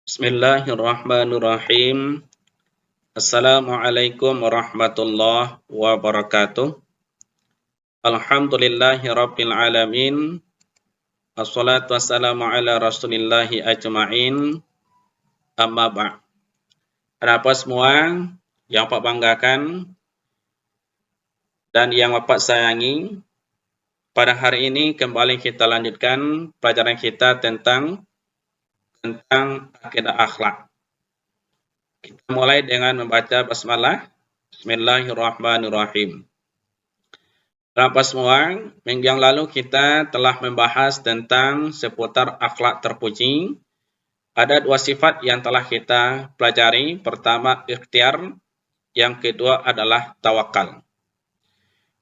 Bismillahirrahmanirrahim. Assalamualaikum warahmatullahi wabarakatuh. Alhamdulillahirabbil alamin. Wassalatu wassalamu ala rasulillahi ajma'in. Amma ba'd. Apa semua yang Bapak banggakan dan yang Bapak sayangi, pada hari ini kembali kita lanjutkan pelajaran kita tentang akidah akhlak. Kita mulai dengan membaca basmalah. Bismillahirrahmanirrahim. Bapak semua, minggu yang lalu kita telah membahas tentang seputar akhlak terpuji. Ada dua sifat yang telah kita pelajari. Pertama, ikhtiar. Yang kedua adalah tawakal.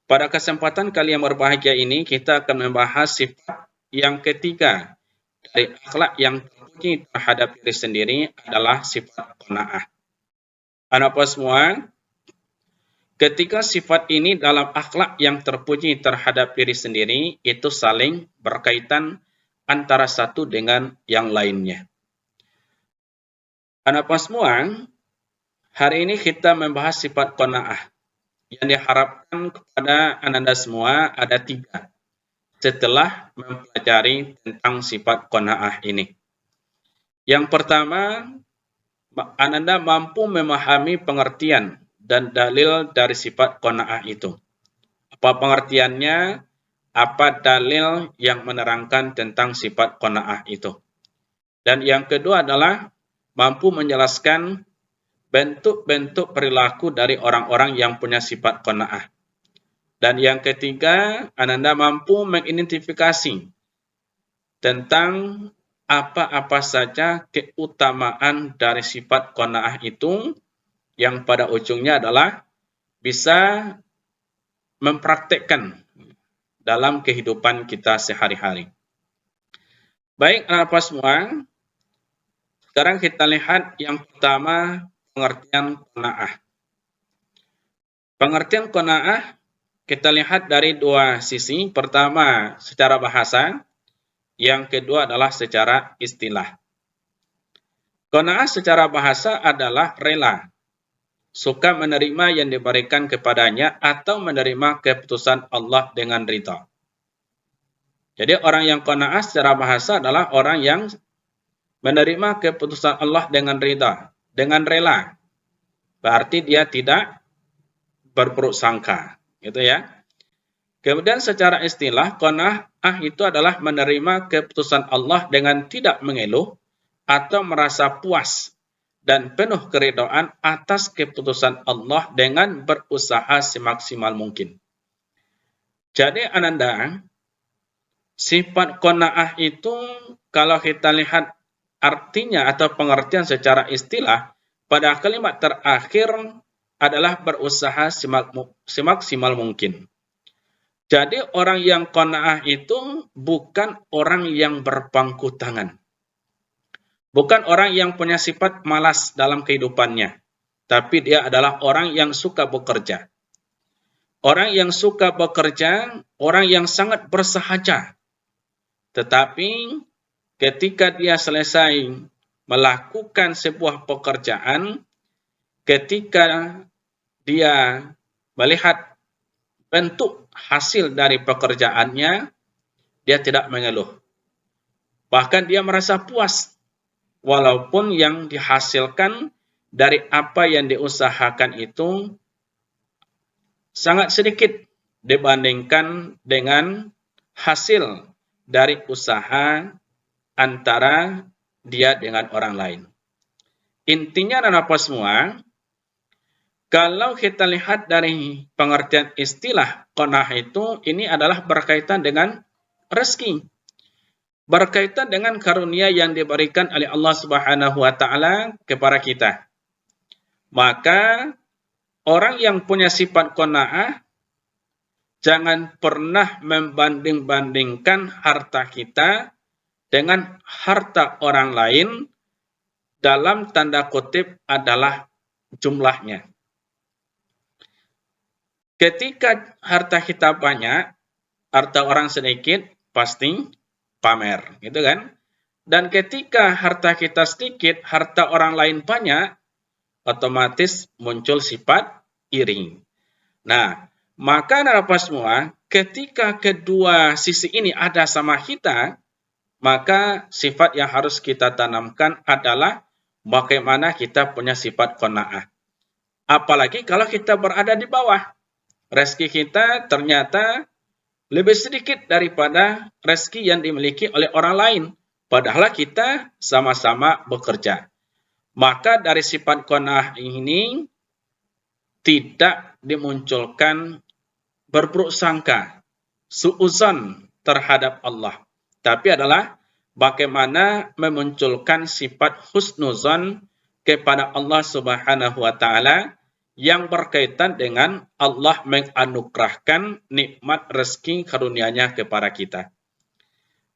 Pada kesempatan kali yang berbahagia ini, kita akan membahas sifat yang ketiga dari akhlak yang terpuji terhadap diri sendiri adalah sifat qanaah. Anak semua, ketika sifat ini dalam akhlak yang terpuji terhadap diri sendiri, itu saling berkaitan antara satu dengan yang lainnya. Anak semua, hari ini kita membahas sifat qanaah. Yang diharapkan kepada Anda semua ada tiga setelah mempelajari tentang sifat qanaah ini. Yang pertama, Anda mampu memahami pengertian dan dalil dari sifat qanaah itu. Apa pengertiannya? Apa dalil yang menerangkan tentang sifat qanaah itu? Dan yang kedua adalah mampu menjelaskan bentuk-bentuk perilaku dari orang-orang yang punya sifat qanaah. Dan yang ketiga, Anda mampu mengidentifikasi tentang apa-apa saja keutamaan dari sifat qanaah itu yang pada ujungnya adalah bisa mempraktekkan dalam kehidupan kita sehari-hari. Baik, anak-anak semua, sekarang kita lihat yang pertama, pengertian qanaah. Pengertian qanaah kita lihat dari dua sisi. Pertama, secara bahasa. Yang kedua adalah secara istilah. Qanaah secara bahasa adalah rela, suka menerima yang diberikan kepadanya atau menerima keputusan Allah dengan ridha. Jadi orang yang qanaah secara bahasa adalah orang yang menerima keputusan Allah dengan ridha, dengan rela. Berarti dia tidak berburuk sangka, gitu ya. Kemudian secara istilah, qanaah itu adalah menerima keputusan Allah dengan tidak mengeluh atau merasa puas dan penuh keridhaan atas keputusan Allah dengan berusaha semaksimal mungkin. Jadi Ananda, sifat qanaah itu kalau kita lihat artinya atau pengertian secara istilah, pada kalimat terakhir adalah berusaha semaksimal mungkin. Jadi orang yang qanaah itu bukan orang yang berpangku tangan. Bukan orang yang punya sifat malas dalam kehidupannya. Tapi dia adalah orang yang suka bekerja. Orang yang suka bekerja, orang yang sangat bersahaja. Tetapi ketika dia selesai melakukan sebuah pekerjaan, ketika dia melihat bentuk hasil dari pekerjaannya, dia tidak mengeluh. Bahkan dia merasa puas, walaupun yang dihasilkan dari apa yang diusahakan itu sangat sedikit dibandingkan dengan hasil dari usaha antara dia dengan orang lain. Intinya adalah apa semua? Kalau kita lihat dari pengertian istilah qanaah itu, ini adalah berkaitan dengan rezeki. Berkaitan dengan karunia yang diberikan oleh Allah Subhanahu wa taala kepada kita. Maka orang yang punya sifat qanaah jangan pernah membanding-bandingkan harta kita dengan harta orang lain, dalam tanda kutip adalah jumlahnya. Ketika harta kita banyak, harta orang sedikit, pasti pamer, gitu kan? Dan ketika harta kita sedikit, harta orang lain banyak, otomatis muncul sifat iri. Nah, maka apa semua, ketika kedua sisi ini ada sama kita, maka sifat yang harus kita tanamkan adalah bagaimana kita punya sifat qanaah. Apalagi kalau kita berada di bawah. Rezeki kita ternyata lebih sedikit daripada rezeki yang dimiliki oleh orang lain. Padahal kita sama-sama bekerja. Maka dari sifat qanaah ini tidak dimunculkan berburuk sangka, suuzon terhadap Allah. Tapi adalah bagaimana memunculkan sifat husnuzon kepada Allah Subhanahu wa taala yang berkaitan dengan Allah menganugerahkan nikmat rezeki karunia-Nya kepada kita.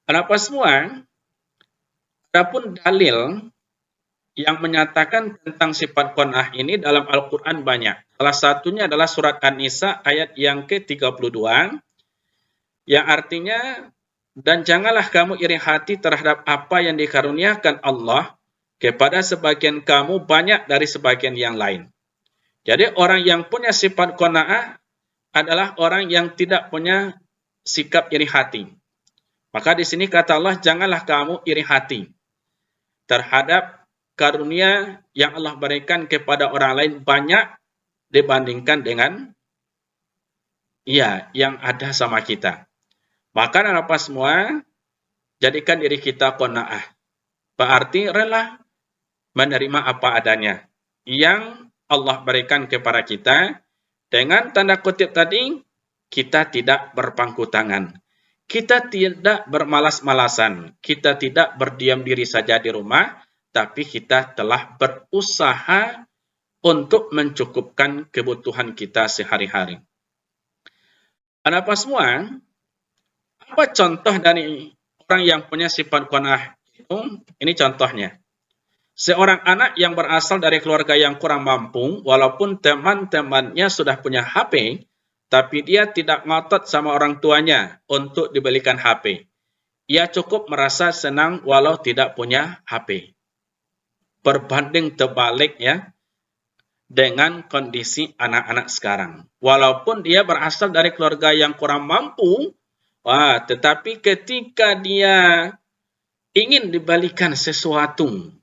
Kenapa semua? Adapun dalil yang menyatakan tentang sifat qanaah ini dalam Al-Quran banyak. Salah satunya adalah surat An-Nisa ayat yang ke-32, yang artinya, dan janganlah kamu iri hati terhadap apa yang dikaruniakan Allah kepada sebagian kamu banyak dari sebagian yang lain. Jadi orang yang punya sifat qanaah adalah orang yang tidak punya sikap iri hati. Maka di sini kata Allah, janganlah kamu iri hati terhadap karunia yang Allah berikan kepada orang lain banyak dibandingkan dengan yang ada sama kita. Maka apa semua, jadikan diri kita qanaah. Berarti rela menerima apa adanya yang Allah berikan kepada kita. Dengan tanda kutip tadi, kita tidak berpangku tangan. Kita tidak bermalas-malasan. Kita tidak berdiam diri saja di rumah, tapi kita telah berusaha untuk mencukupkan kebutuhan kita sehari-hari. Apa semua? Apa contoh dari orang yang punya sifat qanaah itu? Ini contohnya. Seorang anak yang berasal dari keluarga yang kurang mampu, walaupun teman-temannya sudah punya HP, tapi dia tidak ngotot sama orang tuanya untuk dibelikan HP. Ia cukup merasa senang walau tidak punya HP. Berbanding terbalik dengan kondisi anak-anak sekarang. Walaupun dia berasal dari keluarga yang kurang mampu, tetapi ketika dia ingin dibalikan sesuatu,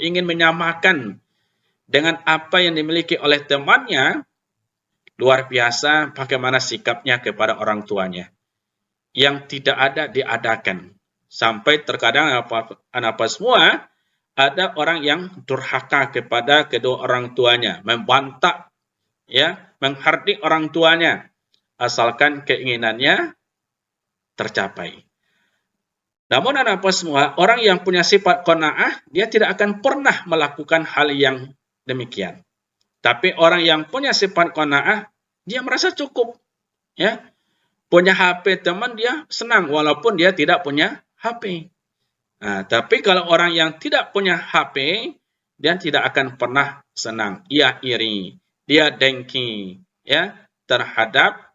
ingin menyamakan dengan apa yang dimiliki oleh temannya, luar biasa bagaimana sikapnya kepada orang tuanya. Yang tidak ada diadakan. Sampai terkadang apa semua, ada orang yang durhaka kepada kedua orang tuanya, membantah, menghardik orang tuanya, asalkan keinginannya tercapai. Namun apa semua, orang yang punya sifat qanaah, dia tidak akan pernah melakukan hal yang demikian. Tapi orang yang punya sifat qanaah, dia merasa cukup. Punya HP teman, dia senang walaupun dia tidak punya HP. Nah, tapi kalau orang yang tidak punya HP, dia tidak akan pernah senang. Ia iri, dia dengki, terhadap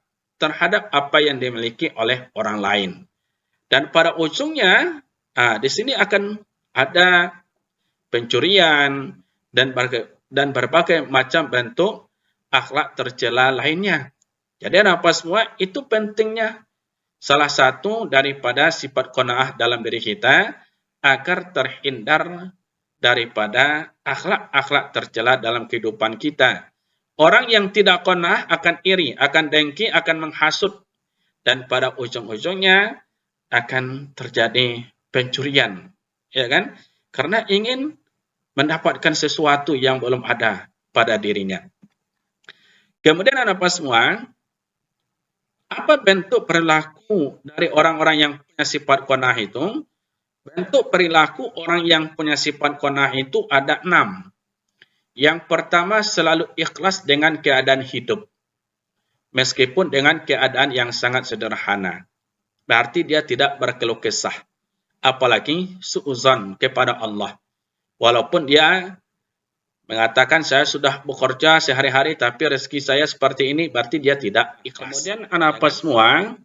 apa yang dimiliki oleh orang lain. Dan pada ujungnya, di sini akan ada pencurian dan berbagai macam bentuk akhlak tercela lainnya. Jadi apa semua itu pentingnya salah satu daripada sifat qanaah dalam diri kita agar terhindar daripada akhlak-akhlak tercela dalam kehidupan kita. Orang yang tidak qanaah akan iri, akan dengki, akan menghasut, dan pada ujung-ujungnya akan terjadi pencurian, Karena ingin mendapatkan sesuatu yang belum ada pada dirinya. Kemudian apa semua? Apa bentuk perilaku dari orang-orang yang punya sifat qanaah itu? Bentuk perilaku orang yang punya sifat qanaah itu ada 6. Yang pertama, selalu ikhlas dengan keadaan hidup, meskipun dengan keadaan yang sangat sederhana. Berarti dia tidak berkeluh kesah, apalagi suuzon kepada Allah. Walaupun dia mengatakan saya sudah bekerja sehari-hari tapi rezeki saya seperti ini, berarti dia tidak ikhlas. Kemudian apa semua?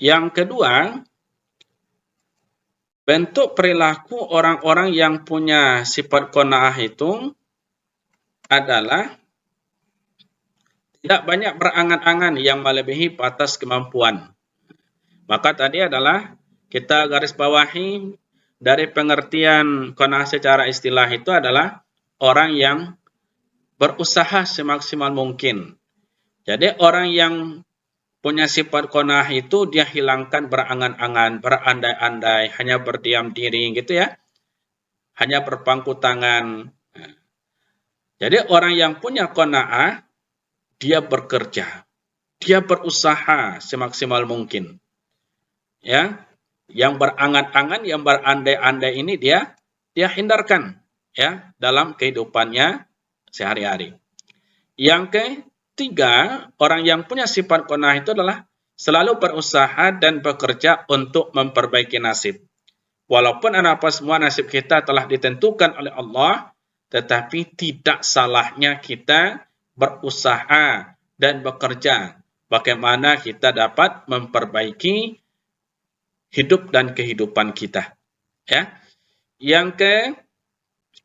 Yang kedua, bentuk perilaku orang-orang yang punya sifat qanaah itu adalah tidak banyak berangan-angan yang melebihi batas kemampuan. Maka tadi adalah kita garis bawahi dari pengertian qanaah secara istilah itu adalah orang yang berusaha semaksimal mungkin. Jadi orang yang punya sifat qanaah itu dia hilangkan berangan-angan, berandai-andai, hanya berdiam diri gitu ya. Hanya berpangku tangan. Jadi orang yang punya qanaah dia bekerja. Dia berusaha semaksimal mungkin. Ya, yang berangan-angan, yang berandai-andai ini dia hindarkan ya dalam kehidupannya sehari-hari. Yang ketiga, orang yang punya sifat qanaah itu adalah selalu berusaha dan bekerja untuk memperbaiki nasib. Walaupun apa semua nasib kita telah ditentukan oleh Allah, tetapi tidak salahnya kita berusaha dan bekerja. Bagaimana kita dapat memperbaiki hidup dan kehidupan kita. Ya. Yang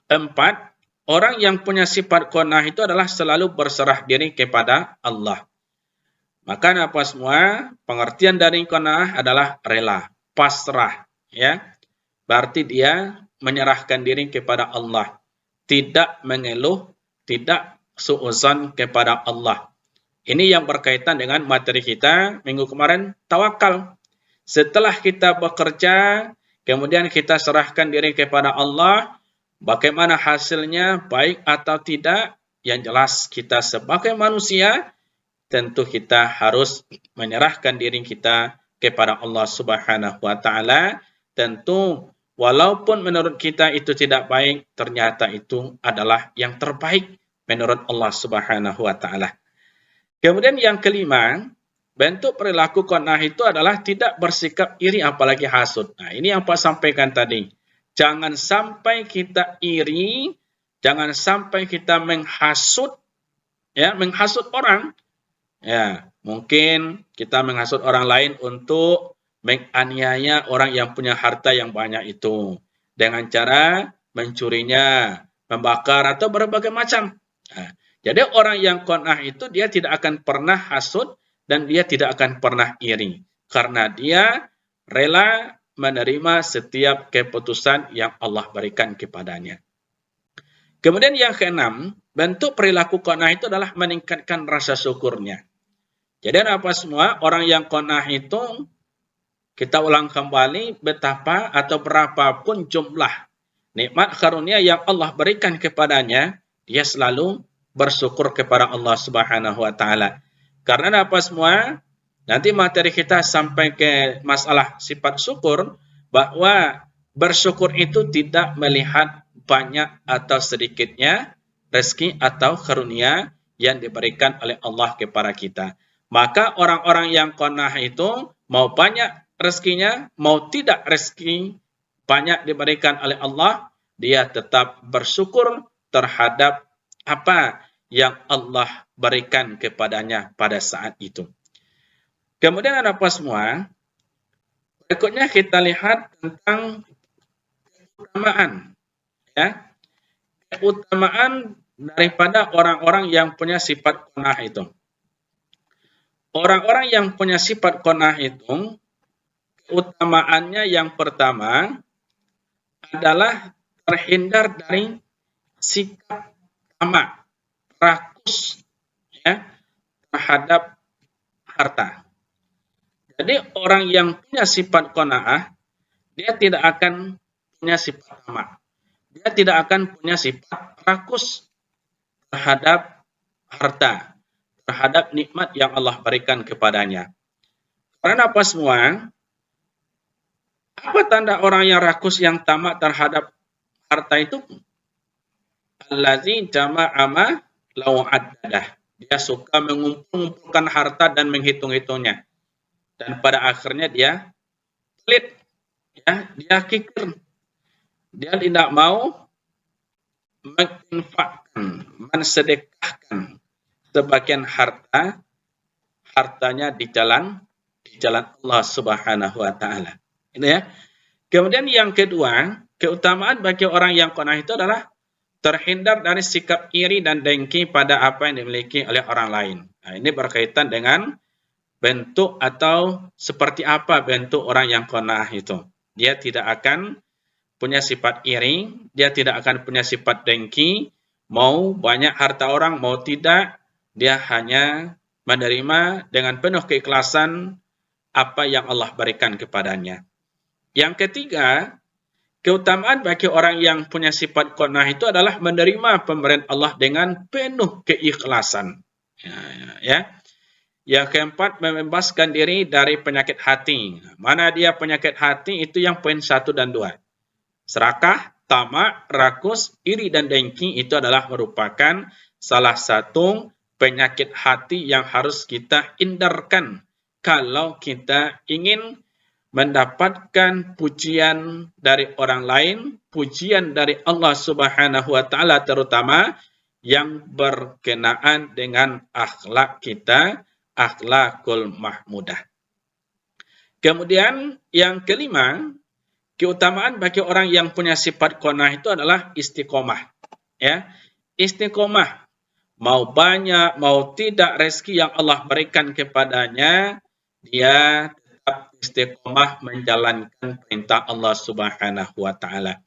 keempat, orang yang punya sifat qanaah itu adalah selalu berserah diri kepada Allah. Maka apa semua, pengertian dari qanaah adalah rela, pasrah, ya. Berarti dia menyerahkan diri kepada Allah, tidak mengeluh, tidak suudzon kepada Allah. Ini yang berkaitan dengan materi kita minggu kemarin, tawakal. Setelah kita bekerja, kemudian kita serahkan diri kepada Allah, bagaimana hasilnya, baik atau tidak, yang jelas kita sebagai manusia, tentu kita harus menyerahkan diri kita kepada Allah Subhanahu wa Ta'ala. Tentu, walaupun menurut kita itu tidak baik, ternyata itu adalah yang terbaik menurut Allah Subhanahu wa Ta'ala. Kemudian yang kelima, bentuk perilaku qanaah itu adalah tidak bersikap iri apalagi hasud. Nah, ini yang Pak sampaikan tadi. Jangan sampai kita iri, jangan sampai kita menghasut, ya, menghasut orang. Ya, mungkin kita menghasut orang lain untuk menganiaya orang yang punya harta yang banyak itu dengan cara mencurinya, membakar atau berbagai macam. Nah, jadi orang yang qanaah itu dia tidak akan pernah hasud dan dia tidak akan pernah iri. Karena dia rela menerima setiap keputusan yang Allah berikan kepadanya. Kemudian yang keenam, bentuk perilaku qanaah itu adalah meningkatkan rasa syukurnya. Jadi apa semua, orang yang qanaah itu, kita ulang kembali betapa atau berapapun jumlah nikmat karunia yang Allah berikan kepadanya, dia selalu bersyukur kepada Allah Subhanahu wa Ta'ala. Karena apa semua, nanti materi kita sampai ke masalah sifat syukur, bahwa bersyukur itu tidak melihat banyak atau sedikitnya rezeki atau karunia yang diberikan oleh Allah kepada kita. Maka orang-orang yang qanaah itu, mau banyak rezekinya, mau tidak rezeki banyak diberikan oleh Allah, dia tetap bersyukur terhadap apa yang Allah berikan kepadanya pada saat itu. Kemudian apa semua? Berikutnya kita lihat tentang keutamaan. Ya. Keutamaan daripada orang-orang yang punya sifat qanaah itu. Orang-orang yang punya sifat qanaah itu, keutamaannya yang pertama adalah terhindar dari sikap tamak, rakus, ya, terhadap harta. Jadi orang yang punya sifat qanaah, dia tidak akan punya sifat tamak. Dia tidak akan punya sifat rakus terhadap harta, terhadap nikmat yang Allah berikan kepadanya. Karena apa semua? Apa tanda orang yang rakus, yang tamak terhadap harta itu? Allazi jama'a ma lau addadah. Dia suka mengumpulkan harta dan menghitung-hitungnya. Dan pada akhirnya dia pelit. Ya, dia kikir. Dia tidak mau menginfakkan, mensedekahkan sebagian hartanya di jalan Allah Subhanahu wa Ta'ala. Ini ya. Kemudian yang kedua, keutamaan bagi orang yang qanaah itu adalah terhindar dari sikap iri dan dengki pada apa yang dimiliki oleh orang lain. Nah, ini berkaitan dengan bentuk atau seperti apa bentuk orang yang qanaah itu. Dia tidak akan punya sifat iri, dia tidak akan punya sifat dengki, mau banyak harta orang, mau tidak, dia hanya menerima dengan penuh keikhlasan apa yang Allah berikan kepadanya. Yang ketiga, keutamaan bagi orang yang punya sifat qanaah itu adalah menerima pemberian Allah dengan penuh keikhlasan. Ya. Yang keempat, membebaskan diri dari penyakit hati. Mana dia penyakit hati, itu yang poin 1 dan 2. Serakah, tamak, rakus, iri dan dengki itu adalah merupakan salah satu penyakit hati yang harus kita hindarkan kalau kita ingin mendapatkan pujian dari orang lain, pujian dari Allah Subhanahu wa taala terutama yang berkenaan dengan akhlak kita, akhlakul mahmudah. Kemudian yang kelima, keutamaan bagi orang yang punya sifat qanaah itu adalah istiqomah. Ya, istiqomah. Mau banyak, mau tidak rezeki yang Allah berikan kepadanya, dia tetap istiqomah menjalankan perintah Allah Subhanahu wa taala.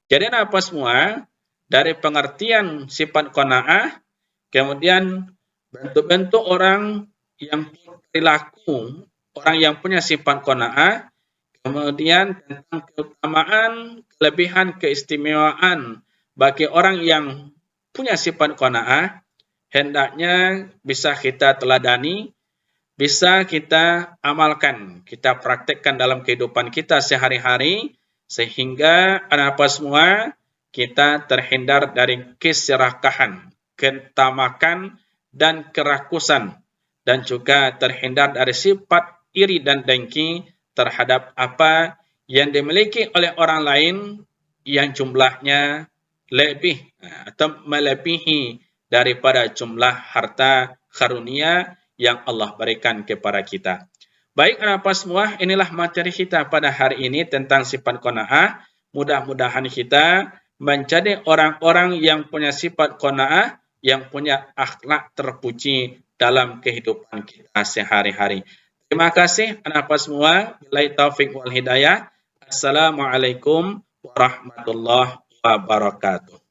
Jadi apa semua? Dari pengertian sifat qanaah, kemudian bentuk-bentuk orang yang perilaku, orang yang punya sifat qanaah, kemudian tentang keutamaan, kelebihan, keistimewaan bagi orang yang punya sifat qanaah, hendaknya bisa kita teladani, bisa kita amalkan, kita praktekkan dalam kehidupan kita sehari-hari, sehingga apa semua kita terhindar dari keserakahan, ketamakan, dan kerakusan, dan juga terhindar dari sifat iri dan dengki terhadap apa yang dimiliki oleh orang lain yang jumlahnya lebih atau melebihi daripada jumlah harta karunia yang Allah berikan kepada kita. Baik anak-anak semua, inilah materi kita pada hari ini tentang sifat qanaah. Mudah-mudahan kita menjadi orang-orang yang punya sifat qanaah, yang punya akhlak terpuji dalam kehidupan kita sehari-hari. Terima kasih anak-anak semua. Billahi taufik wal hidayah. Assalamualaikum warahmatullahi wabarakatuh.